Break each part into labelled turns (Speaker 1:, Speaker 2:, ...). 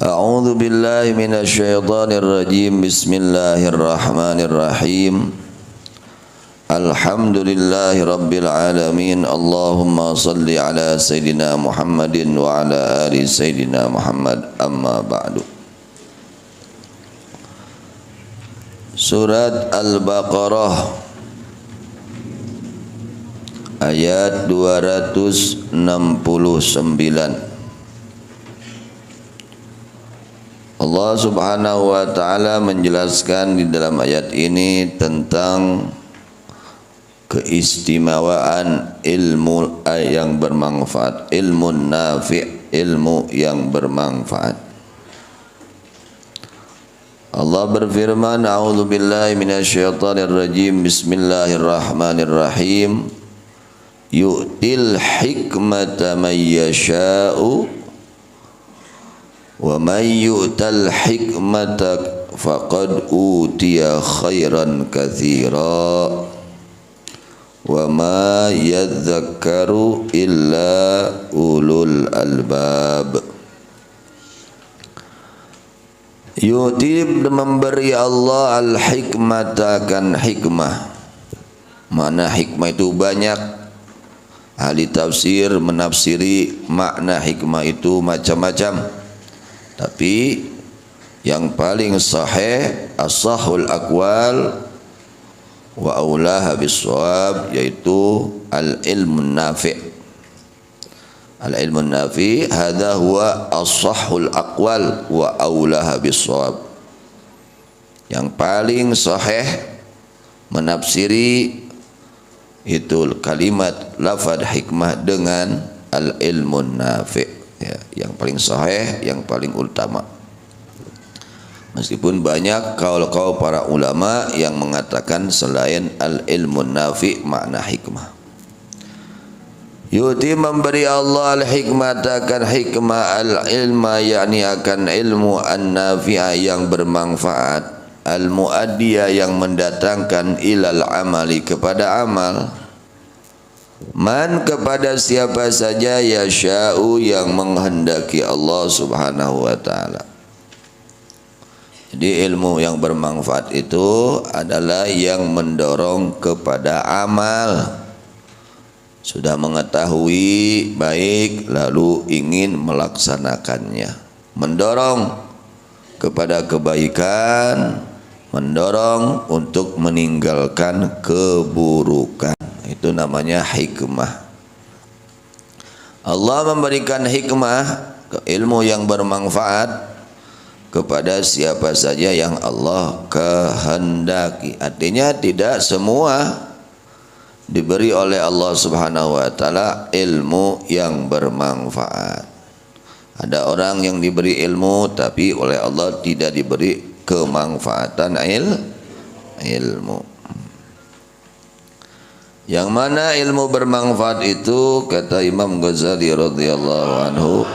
Speaker 1: A'udzu billahi minasyaitonir rajim. Bismillahirrahmanirrahim. Alhamdulillahi rabbil alamin. Allahumma salli ala sayidina Muhammadin wa ala ali sayidina Muhammad. Amma ba'du. Surat Al-Baqarah ayat 269. Allah subhanahu wa ta'ala menjelaskan di dalam ayat ini tentang keistimewaan ilmu yang bermanfaat, ilmu nafi', ilmu yang bermanfaat. Allah berfirman, a'udzu billahi minasyaitonir rajim. Bismillahirrahmanirrahim. Yu'til hikmata man yasha'u wa man yu'tal hikmata faqad utiya khairan katsira wa ma yadhakkaru illa ulul albab. Yu'ti, memberi Allah al-hikmata, akan hikmah. Mana hikmah itu banyak. Ahli tafsir menafsiri makna hikmah itu macam-macam. Tapi yang paling sahih, as-sahul aqwal wa aulaha bis-shawab, yaitu al-ilmu nafi'. Al-ilmu nafi' hadha huwa as-sahul aqwal wa aulaha bis-shawab. Yang paling sahih menafsiri itu kalimat lafaz hikmah dengan al-ilmu nafi'. Ya, yang paling sahih, yang paling utama. Meskipun banyak kaul-kaul para ulama yang mengatakan selain al-ilmu nafi' makna hikmah. Yu'ti, memberi Allah al-hikmah, akan hikmah, al-ilma, yakni akan ilmu an-nafi'ah yang bermanfaat, al-mu'addiyah yang mendatangkan ilal amali, kepada amal. Man, kepada siapa saja, yasha'u, yang menghendaki Allah subhanahu wa ta'ala. Jadi ilmu yang bermanfaat itu adalah yang mendorong kepada amal. Sudah mengetahui baik lalu ingin melaksanakannya, mendorong kepada kebaikan, mendorong untuk meninggalkan keburukan. Itu namanya hikmah. Allah memberikan hikmah, ilmu yang bermanfaat, kepada siapa saja yang Allah kehendaki. Artinya tidak semua diberi oleh Allah subhanahu wa ta'ala ilmu yang bermanfaat. Ada orang yang diberi ilmu tapi oleh Allah tidak diberi kemanfaatan ilmu. Yang mana ilmu bermanfaat itu, kata Imam Ghazali radhiyallahu anhu,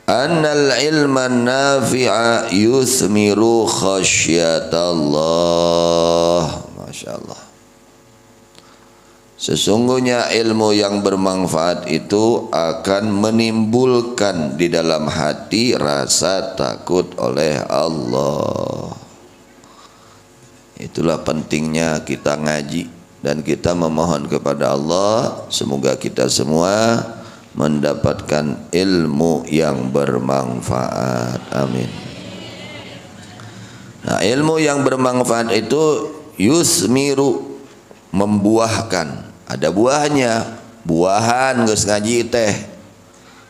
Speaker 1: annal ilma nafi'a yuthmiru khasyatallah. Masya Allah. Sesungguhnya ilmu yang bermanfaat itu akan menimbulkan di dalam hati rasa takut oleh Allah. Itulah pentingnya kita ngaji dan kita memohon kepada Allah semoga kita semua mendapatkan ilmu yang bermanfaat. Amin. Nah, ilmu yang bermanfaat itu yusmiru, membuahkan. Ada buahnya, buahan geus ngaji teh.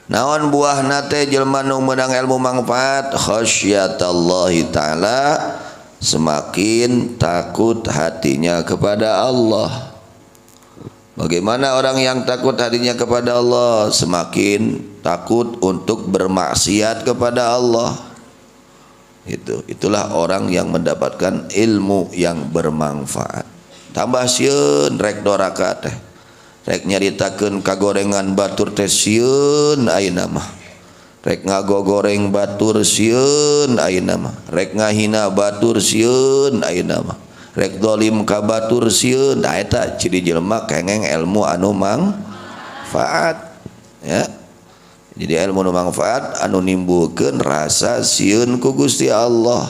Speaker 1: Naon buahna teh? Jelema nu meunang ilmu manfaat, khasyatallahi ta'ala, semakin takut hatinya kepada Allah. Bagaimana orang yang takut hatinya kepada Allah? Semakin takut untuk bermaksiat kepada Allah. Itulah orang yang mendapatkan ilmu yang bermanfaat. Tambah sieun rek doraka teh, rek nyaritakeun kagorengan batur teh sieun ayeuna mah, rek ngagogoreng batur sieun ayeuna mah, rek ngahina batur sieun ayeuna mah, rek dolim ka batur sieun, da eta ciri jelema kengeng ilmu anu manfaat ya. Jadi ilmu anu manfaat anu nimbulkeun rasa sieun ku Gusti Allah.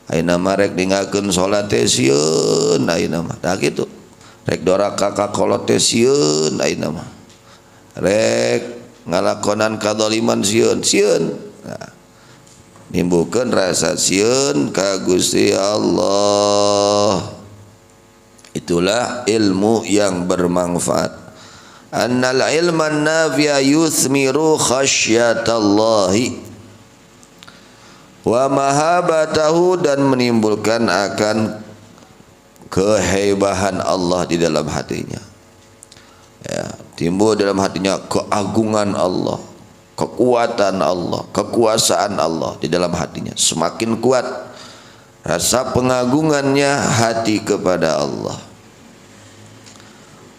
Speaker 1: Ayeuna mah rek ninggalkeun salat teh sieun ayeuna mah. Tah kitu. Rek doraka ka kolot teh sieun ayeuna mah. Rek ngalakonan kadzaliman sieun. Nah, nimbulkeun rasa sieun ka Gusti Allah. Itulah ilmu yang bermanfaat. Annal ilman nafi'a yuthmiru khasyatallahi wa mahabatahu, dan menimbulkan akan kehebahan Allah di dalam hatinya ya, timbul dalam hatinya keagungan Allah, kekuatan Allah, kekuasaan Allah di dalam hatinya. Semakin kuat rasa pengagungannya hati kepada Allah.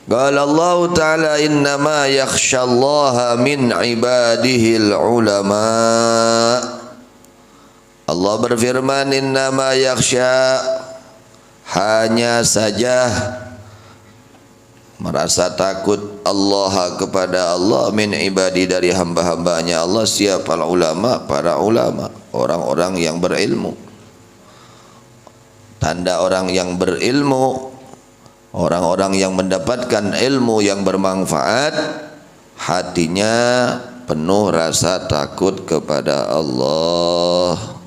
Speaker 1: Qala Allah Ta'ala innama yakhshallaha min ibadihil ulama. Allah berfirman innama yakhsha, hanya saja merasa takut Allah kepada Allah min ibadi, dari hamba-hambanya Allah, siapa ulama, para ulama, orang-orang yang berilmu. Tanda orang yang berilmu, orang-orang yang mendapatkan ilmu yang bermanfaat, hatinya penuh rasa takut kepada Allah.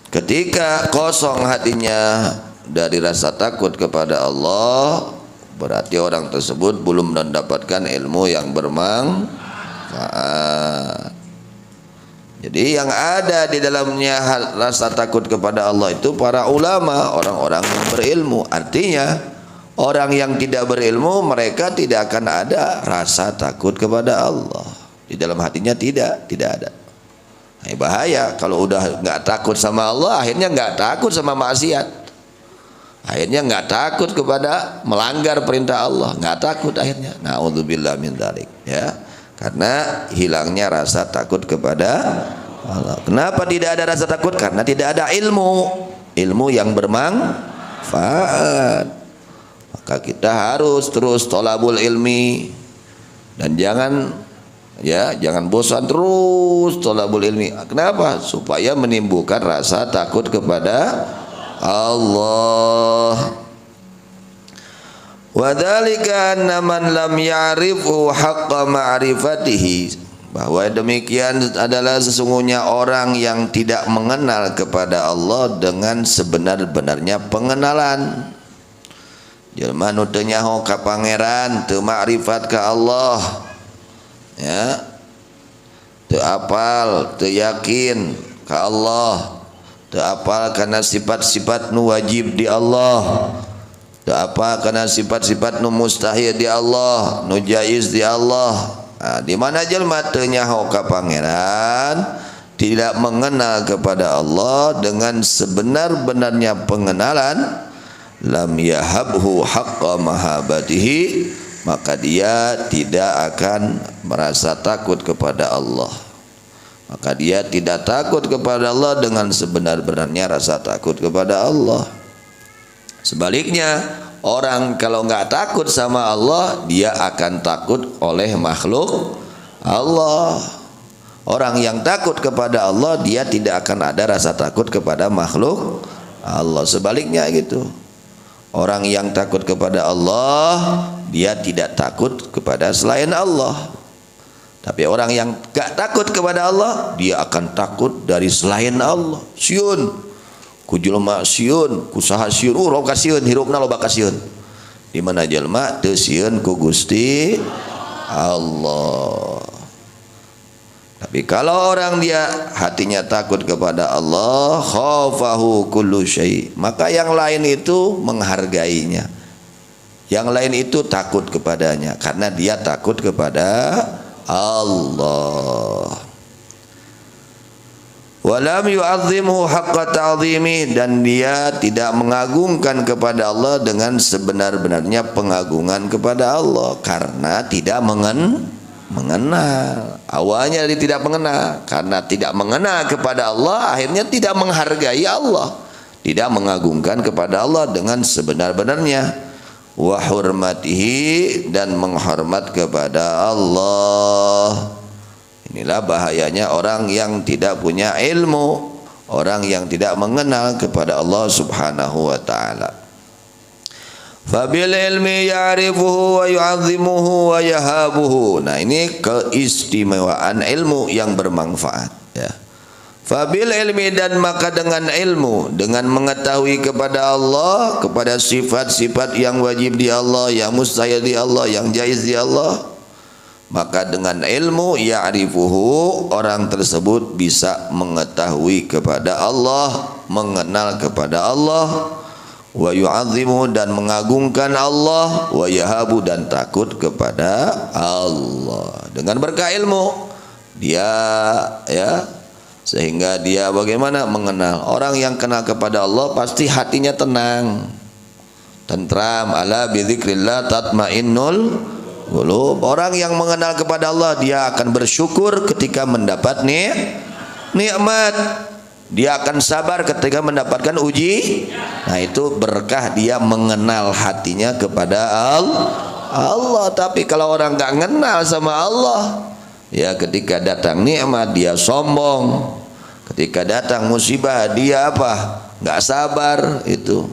Speaker 1: Ketika kosong hatinya dari rasa takut kepada Allah, berarti orang tersebut belum mendapatkan ilmu yang bermanfaat. Jadi yang ada di dalamnya rasa takut kepada Allah itu para ulama, orang-orang yang berilmu. Artinya orang yang tidak berilmu, mereka tidak akan ada rasa takut kepada Allah. Di dalam hatinya tidak ada. Nah, bahaya kalau udah nggak takut sama Allah, akhirnya nggak takut sama maksiat. Akhirnya nggak takut kepada melanggar perintah Allah, nggak takut akhirnya. Na'udzubillah min dzalik ya. Karena hilangnya rasa takut kepada Allah. Kenapa tidak ada rasa takut? Karena tidak ada ilmu yang bermanfaat. Maka kita harus terus thalabul ilmi, dan jangan bosan terus thalabul ilmi. Kenapa? Supaya menimbulkan rasa takut kepada Allah. Wadzalika anna man lam ya'rifu haqqa ma'rifatihi, bahwa demikian adalah sesungguhnya orang yang tidak mengenal kepada Allah dengan sebenar-benarnya pengenalan. Jelema nu teu nyaho ka pangeran, teu ma'rifat ka Allah ya, teu apal, teu yakin ka Allah, teu apal kana sifat-sifat nu wajib di Allah, apa karena sifat-sifat nu mustahil di Allah, nu jaiz di Allah. Nah, di mana jelema teu nyaho ka pangeran, tidak mengenal kepada Allah dengan sebenar-benarnya pengenalan, lam yahabhu haqqa mahabatihi, maka dia tidak akan merasa takut kepada Allah. Maka dia tidak takut kepada Allah dengan sebenar-benarnya rasa takut kepada Allah. Sebaliknya, orang kalau nggak takut sama Allah, dia akan takut oleh makhluk Allah. Orang yang takut kepada Allah, dia tidak akan ada rasa takut kepada makhluk Allah. Sebaliknya gitu. Orang yang takut kepada Allah, dia tidak takut kepada selain Allah. Tapi orang yang nggak takut kepada Allah, dia akan takut dari selain Allah. Syun, ku jelema sieun, ku saha sieun, loba sieun, hirupna loba ka sieun. Di mana jelema teu sieun ku Gusti Allah. Tapi kalau orang dia hatinya takut kepada Allah, khafahu kullu syai', maka yang lain itu menghargainya. Yang lain itu takut kepadanya karena dia takut kepada Allah. Walam yu'azzimhu haqqa ta'zimi, dan dia tidak mengagungkan kepada Allah dengan sebenar-benarnya pengagungan kepada Allah karena tidak mengenal. Awalnya dia tidak mengenal, karena tidak mengenal kepada Allah akhirnya tidak menghargai Allah. tidak mengagungkan kepada Allah dengan sebenar-benarnya, wa hurmatihi, dan menghormat kepada Allah. Inilah bahayanya orang yang tidak punya ilmu, orang yang tidak mengenal kepada Allah Subhanahu wa taala. Fabil ilmi ya'rifuhu wa yu'azzimuhu wa yahabuhu. Nah, ini keistimewaan ilmu yang bermanfaat, ya. Fabil ilmi, dan maka dengan ilmu, dengan mengetahui kepada Allah, kepada sifat-sifat yang wajib di Allah, yang mustahil di Allah, yang jaiz di Allah, maka dengan ilmu ya'rifuhu, orang tersebut bisa mengetahui kepada Allah, mengenal kepada Allah, wa yu'azzimu, dan mengagungkan Allah, wa yahabu, dan takut kepada Allah. Dengan berkah ilmu dia, ya, sehingga dia bagaimana mengenal. Orang yang kenal kepada Allah pasti hatinya tenang, tentram. Ala bidzikrillah tatmainnul qulub. Orang yang mengenal kepada Allah, dia akan bersyukur ketika mendapat nikmat. Dia akan sabar ketika mendapatkan uji. Nah, itu berkah dia mengenal hatinya kepada Allah. Tapi kalau orang nggak kenal sama Allah, ya, ketika datang nikmat dia sombong, ketika datang musibah dia apa? Nggak sabar, itu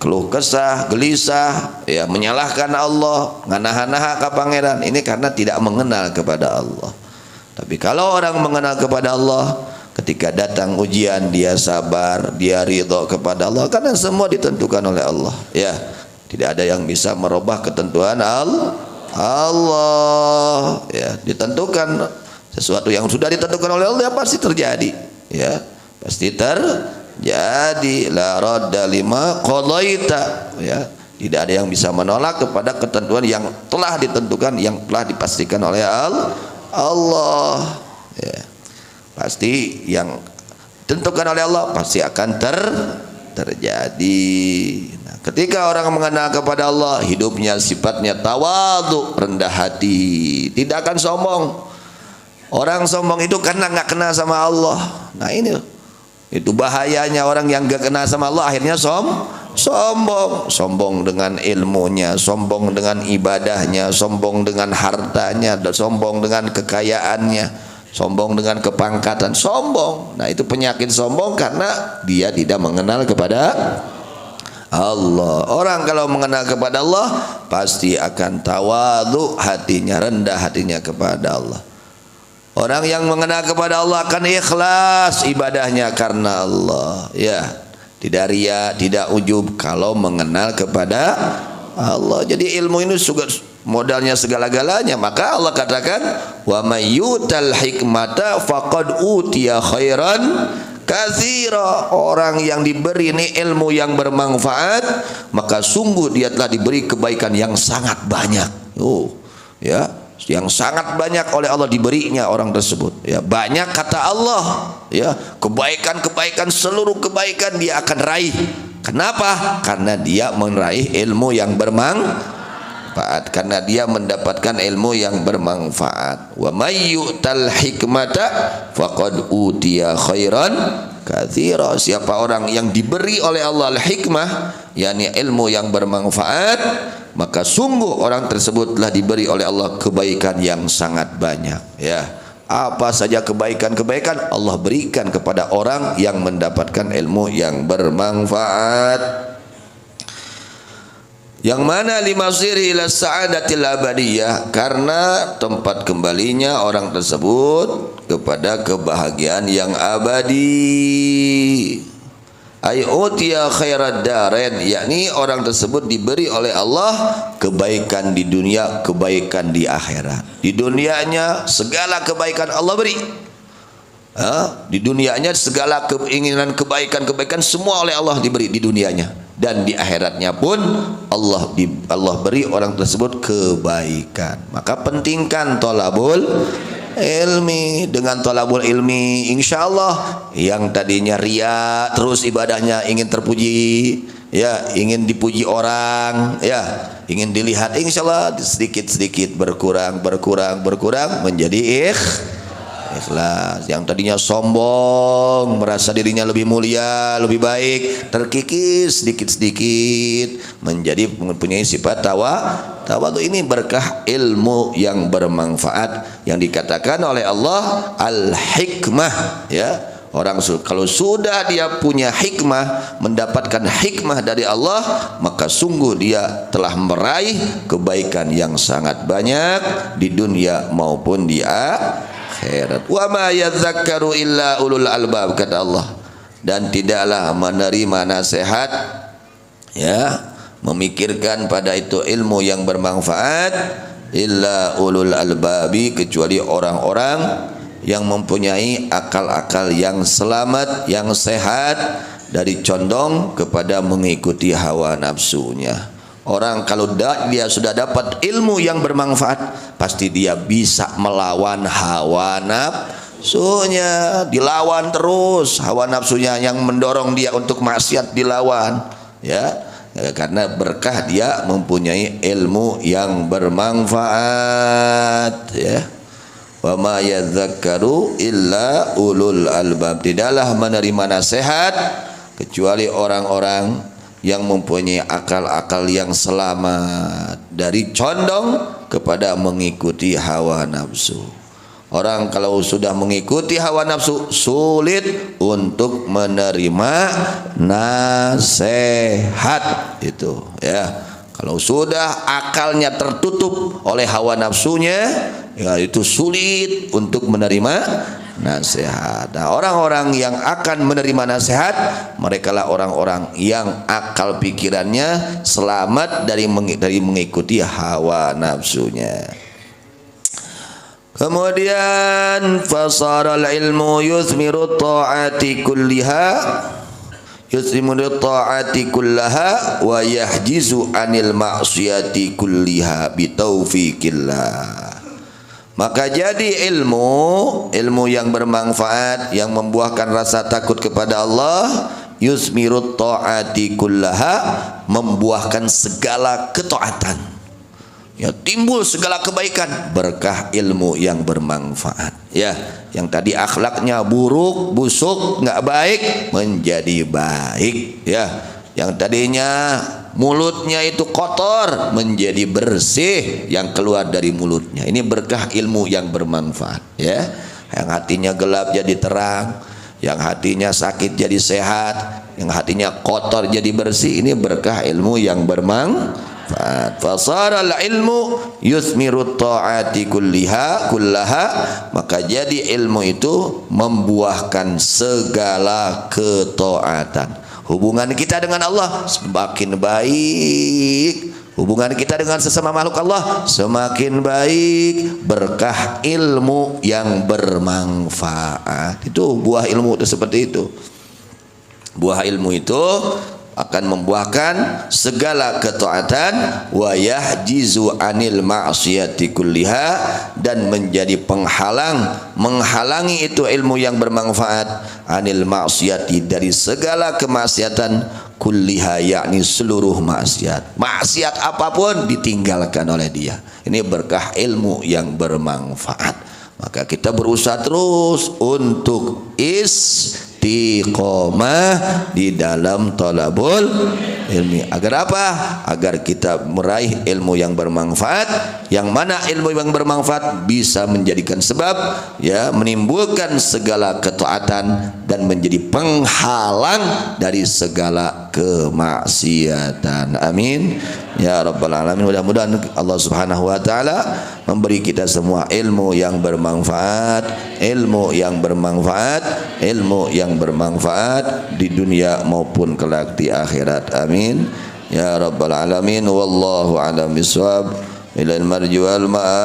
Speaker 1: keluh kesah, gelisah, ya, menyalahkan Allah, nganaha-naha ka pangeran. Ini karena tidak mengenal kepada Allah. Tapi kalau orang mengenal kepada Allah, ketika datang ujian dia sabar, dia ridho kepada Allah, karena semua ditentukan oleh Allah, ya. Tidak ada yang bisa merubah ketentuan Allah, ya. Ditentukan sesuatu yang sudah ditentukan oleh Allah, pasti terjadi, ya, pasti terjadi. La radda lima qadaita, ya. Tidak ada yang bisa menolak kepada ketentuan yang telah ditentukan, yang telah dipastikan oleh Allah, ya. Pasti yang ditentukan oleh Allah pasti akan terjadi. Nah, ketika orang mengenal kepada Allah, hidupnya sifatnya tawadhu, rendah hati, tidak akan sombong. Orang sombong itu karena nggak kenal sama Allah. Nah, ini itu bahayanya orang yang nggak kenal sama Allah, akhirnya sombong dengan ilmunya, sombong dengan ibadahnya, sombong dengan hartanya, dan sombong dengan kekayaannya, sombong dengan kepangkatan, sombong. Nah, itu penyakit sombong karena dia tidak mengenal kepada Allah. Orang kalau mengenal kepada Allah pasti akan tawadhu, hatinya rendah, hatinya kepada Allah. Orang yang mengenal kepada Allah akan ikhlas ibadahnya karena Allah, ya. Tidak riya, tidak ujub kalau mengenal kepada Allah. Jadi ilmu ini juga modalnya segala-galanya. Maka Allah katakan, wa may yutal hikmata faqad utiya khairan katsira. Orang yang diberi ini ilmu yang bermanfaat, maka sungguh dia telah diberi kebaikan yang sangat banyak. Ya, yang sangat banyak oleh Allah diberinya orang tersebut, ya. Banyak kata Allah, ya, kebaikan-kebaikan, seluruh kebaikan dia akan raih. Kenapa? Karena dia meraih ilmu yang bermanfaat, karena dia mendapatkan ilmu yang bermanfaat. Wa may yu'tal hikmata faqad utiya khairan katsira. Siapa orang yang diberi oleh Allah al-hikmah, yakni ilmu yang bermanfaat, maka sungguh orang tersebut telah diberi oleh Allah kebaikan yang sangat banyak, ya. Apa saja kebaikan-kebaikan Allah berikan kepada orang yang mendapatkan ilmu yang bermanfaat. Yang mana limasiri ila sa'adatil abadiyah, karena tempat kembalinya orang tersebut kepada kebahagiaan yang abadi. Ay utiya khairad darain, yakni orang tersebut diberi oleh Allah kebaikan di dunia, kebaikan di akhirat. Di dunianya segala kebaikan Allah beri, di dunianya segala keinginan kebaikan-kebaikan semua oleh Allah diberi di dunianya, dan di akhiratnya pun Allah beri orang tersebut kebaikan. Maka pentingkan thalabul ilmi. Dengan thalabul ilmi, insya Allah yang tadinya riya terus ibadahnya ingin terpuji, ya, ingin dipuji orang, ya, ingin dilihat, insya Allah sedikit-sedikit berkurang menjadi Ikhlas. Yang tadinya sombong, merasa dirinya lebih mulia, lebih baik, terkikis sedikit-sedikit menjadi mempunyai sifat tawadhu. Ini berkah ilmu yang bermanfaat yang dikatakan oleh Allah al-hikmah, ya. Orang kalau sudah dia punya hikmah, mendapatkan hikmah dari Allah, maka sungguh dia telah meraih kebaikan yang sangat banyak di dunia maupun di akhirat. Wa ma yadzakkaru illa ulul albab, kata Allah. Dan tidaklah menerima nasihat, ya, memikirkan pada itu ilmu yang bermanfaat, illa ulul albabi, kecuali orang-orang yang mempunyai akal-akal yang selamat, yang sehat dari condong kepada mengikuti hawa nafsunya. Orang kalau dia sudah dapat ilmu yang bermanfaat, pasti dia bisa melawan hawa nafsunya. Dilawan terus hawa nafsunya yang mendorong dia untuk maksiat, dilawan, ya. Karena berkah dia mempunyai ilmu yang bermanfaat, ya. Wa ma yadzakkaru illa ulul albab. Tidaklah menerima nasihat kecuali orang-orang yang mempunyai akal-akal yang selamat dari condong kepada mengikuti hawa nafsu. Orang kalau sudah mengikuti hawa nafsu, sulit untuk menerima nasihat itu, ya. Kalau sudah akalnya tertutup oleh hawa nafsunya, ya, itu sulit untuk menerima nasihat. Nah, orang-orang yang akan menerima nasihat, mereka lah orang-orang yang akal pikirannya selamat dari mengikuti hawa nafsunya. Kemudian fasaral ilmu yuthmiru ta'ati kulliha, yusrimu ta'ati kullaha wa yahjizu anil ma'siyati kulliha bitaufiqillah. Maka jadi ilmu yang bermanfaat, yang membuahkan rasa takut kepada Allah, yusmiru ta'ati kullaha, membuahkan segala ketaatan, ya, timbul segala kebaikan berkah ilmu yang bermanfaat, ya. Yang tadi akhlaknya buruk, busuk, nggak baik, menjadi baik, ya. Yang tadinya mulutnya itu kotor, menjadi bersih yang keluar dari mulutnya. Ini berkah ilmu yang bermanfaat, ya. Yang hatinya gelap jadi terang, yang hatinya sakit jadi sehat, yang hatinya kotor jadi bersih. Ini berkah ilmu yang bermanfaat. Fasaral ilmu yuthmiru ta'ati kullaha, maka jadi ilmu itu membuahkan segala ketaatan. Hubungan kita dengan Allah semakin baik, hubungan kita dengan sesama makhluk Allah semakin baik berkah ilmu yang bermanfaat. Itu buah ilmu itu seperti itu. Buah ilmu itu akan membuahkan segala ketaatan, wa yahjizu anil ma'siyati kulliha, dan menjadi menghalangi itu ilmu yang bermanfaat, anil ma'siyati, dari segala kemaksiatan, kulliha, yakni seluruh maksiat apapun ditinggalkan oleh dia. Ini berkah ilmu yang bermanfaat. Maka kita berusaha terus untuk istiqomah di dalam thalabul ilmi. Agar apa? Agar kita meraih ilmu yang bermanfaat, yang mana ilmu yang bermanfaat bisa menjadikan sebab, ya, menimbulkan segala ketaatan dan menjadi penghalang dari segala kemaksiatan. Amin ya rabbal alamin. Mudah-mudahan Allah Subhanahu wa taala memberi kita semua ilmu yang bermanfaat, ilmu yang bermanfaat, ilmu yang bermanfaat di dunia maupun kelak di akhirat. Amin ya rabbal alamin. Wallahu a'lam bishawab. Ilal marji wal ma'ab.